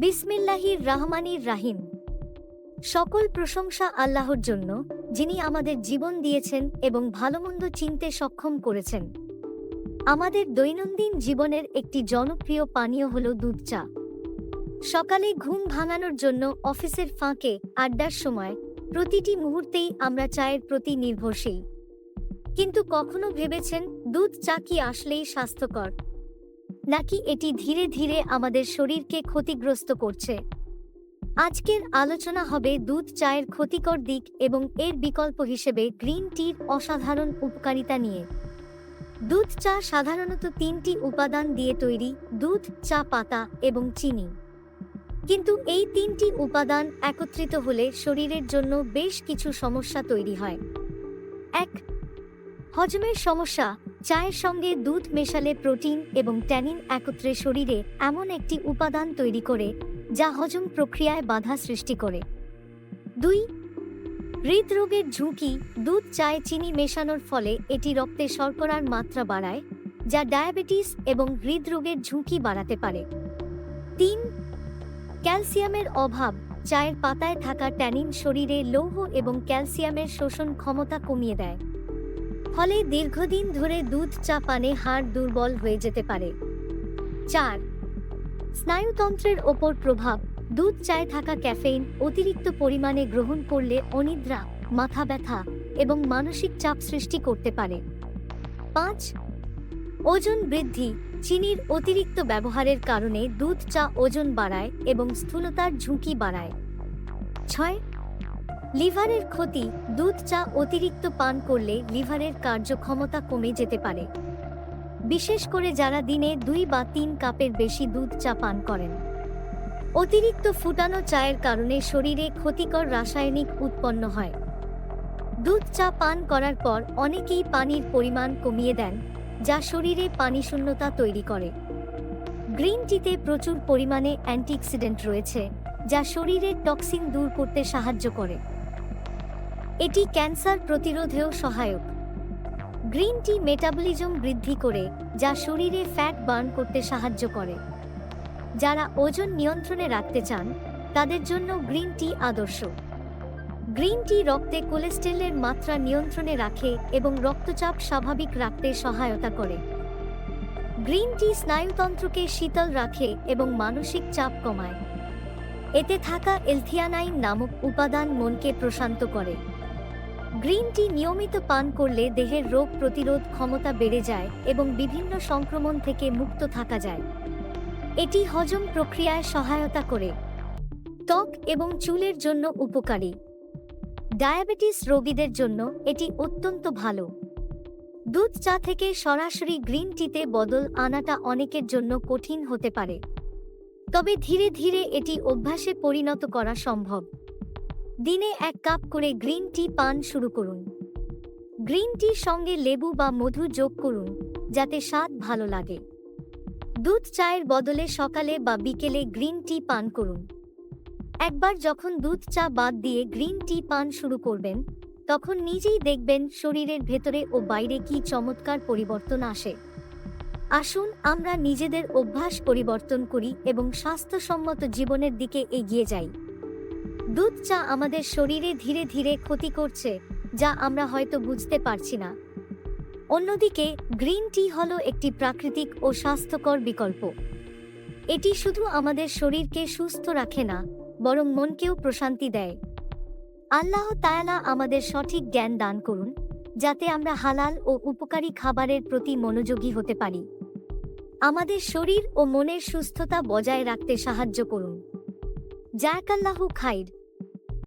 বিসমিল্লাহির রাহমানির রাহিম। সকল প্রশংসা আল্লাহর জন্য, যিনি আমাদের জীবন দিয়েছেন এবং ভালোমন্দ চিনতে সক্ষম করেছেন। আমাদের দৈনন্দিন জীবনের একটি জনপ্রিয় পানীয় হল দুধ চা। সকালে ঘুম ভাঙানোর জন্য, অফিসের ফাঁকে, আড্ডার সময়, প্রতিটি মুহূর্তেই আমরা চায়ের প্রতি নির্ভরশীল। কিন্তু কখনো ভেবেছেন দুধ চা কি আসলেই স্বাস্থ্যকর, নাকি এটি ধীরে ধীরে আমাদের শরীরকে ক্ষতিগ্রস্ত করছে? আজকের আলোচনা হবে দুধ চায়ের ক্ষতিকর দিক এবং এর বিকল্প হিসেবে গ্রিন টির অসাধারণ উপকারিতা নিয়ে। দুধ চা সাধারণত 3টি উপাদান দিয়ে তৈরি: দুধ, চা পাতা এবং চিনি। কিন্তু এই 3টি উপাদান একত্রিত হলে শরীরের জন্য বেশ কিছু সমস্যা তৈরি হয়। 1. হজমের সমস্যা। চায়ের সঙ্গে দুধ মেশালে প্রোটিন এবং ট্যানিন একত্রে শরীরে এমন একটি উপাদান তৈরি করে যা হজম প্রক্রিয়ায় বাধা সৃষ্টি করে। 2. হৃদরোগের ঝুঁকি। দুধ চায়ে চিনি মেশানোর ফলে এটি রক্তে শর্করার মাত্রা বাড়ায়, যা ডায়াবেটিস এবং হৃদরোগের ঝুঁকি বাড়াতে পারে। 3. ক্যালসিয়ামের অভাব। চায়ের পাতায় থাকা ট্যানিন শরীরে লৌহ এবং ক্যালসিয়ামের শোষণ ক্ষমতা কমিয়ে দেয়, ফলে দীর্ঘদিন ধরে দুধ চা পানে হাড় দুর্বল হয়ে যেতে পারে। 4. স্নায়ুতন্ত্রের ওপর প্রভাব। দুধ চায়ে থাকা ক্যাফেইন অতিরিক্ত পরিমাণে গ্রহণ করলে অনিদ্রা, মাথা ব্যথা এবং মানসিক চাপ সৃষ্টি করতে পারে। 5. ওজন বৃদ্ধি। চিনির অতিরিক্ত ব্যবহারের কারণে দুধ চা ওজন বাড়ায় এবং স্থূলতার ঝুঁকি বাড়ায়। 6. লিভারের ক্ষতি। দুধ চা অতিরিক্ত পান করলে লিভারের কার্যক্ষমতা কমে যেতে পারে, বিশেষ করে যারা দিনে 2 বা 3 কাপের বেশি দুধ চা পান করেন। অতিরিক্ত ফুটানো চায়ের কারণে শরীরে ক্ষতিকর রাসায়নিক উৎপন্ন হয়। দুধ চা পান করার পর অনেকেই পানির পরিমাণ কমিয়ে দেন, যা শরীরে পানিশূন্যতা তৈরি করে। গ্রিন টিতে প্রচুর পরিমাণে অ্যান্টিঅক্সিডেন্ট রয়েছে, যা শরীরের টক্সিন দূর করতে সাহায্য করে। এটি ক্যান্সার প্রতিরোধেও সহায়ক। গ্রিন টি মেটাবলিজম বৃদ্ধি করে, যা শরীরে ফ্যাট বার্ন করতে সাহায্য করে। যারা ওজন নিয়ন্ত্রণে রাখতে চান, তাদের জন্য গ্রিন টি আদর্শ। গ্রিন টি রক্তে কোলেস্টেরলের মাত্রা নিয়ন্ত্রণে রাখে এবং রক্তচাপ স্বাভাবিক রাখতে সহায়তা করে। গ্রিন টি স্নায়ুতন্ত্রকে শীতল রাখে এবং মানসিক চাপ কমায়। এতে থাকা এলথিয়ানাইন নামক উপাদান মনকে প্রশান্ত করে। গ্রিন টি নিয়মিত পান করলে দেহের রোগ প্রতিরোধ ক্ষমতা বেড়ে যায় এবং বিভিন্ন সংক্রমণ থেকে মুক্ত থাকা যায়। এটি হজম প্রক্রিয়ায় সহায়তা করে। ত্বক এবং চুলের জন্য উপকারী। ডায়াবেটিস রোগীদের জন্য এটি অত্যন্ত ভালো। দুধ চা থেকে সরাসরি গ্রিন টিতে বদল আনাটা অনেকের জন্য কঠিন হতে পারে, তবে ধীরে ধীরে এটি অভ্যাসে পরিণত করা সম্ভব। দিনে 1 কাপ করে গ্রিন টি পান শুরু করুন। গ্রিন টির সঙ্গে লেবু বা মধু যোগ করুন, যাতে স্বাদ ভালো লাগে। দুধ চায়ের বদলে সকালে বা বিকেলে গ্রিন টি পান করুন। একবার যখন দুধ চা বাদ দিয়ে গ্রিন টি পান শুরু করবেন, তখন নিজেই দেখবেন শরীরের ভেতরে ও বাইরে কি চমৎকার পরিবর্তন আসে। আসুন আমরা নিজেদের অভ্যাস পরিবর্তন করি এবং স্বাস্থ্যসম্মত জীবনের দিকে এগিয়ে যাই। দুধ চা আমাদের শরীরে ধীরে ধীরে ক্ষতি করছে, যা আমরা হয়তো বুঝতে পারছি না। অন্যদিকে গ্রিন টি হলো একটি প্রাকৃতিক ও স্বাস্থ্যকর বিকল্প। এটি শুধু আমাদের শরীরকে সুস্থ রাখে না, বরং মনকেও প্রশান্তি দেয়। আল্লাহ তাআলা আমাদের সঠিক জ্ঞান দান করুন, যাতে আমরা হালাল ও উপকারী খাবারের প্রতি মনোযোগী হতে পারি। আমাদের শরীর ও মনের সুস্থতা বজায় রাখতে সাহায্য করুন। জাযাকাল্লাহু খাইর।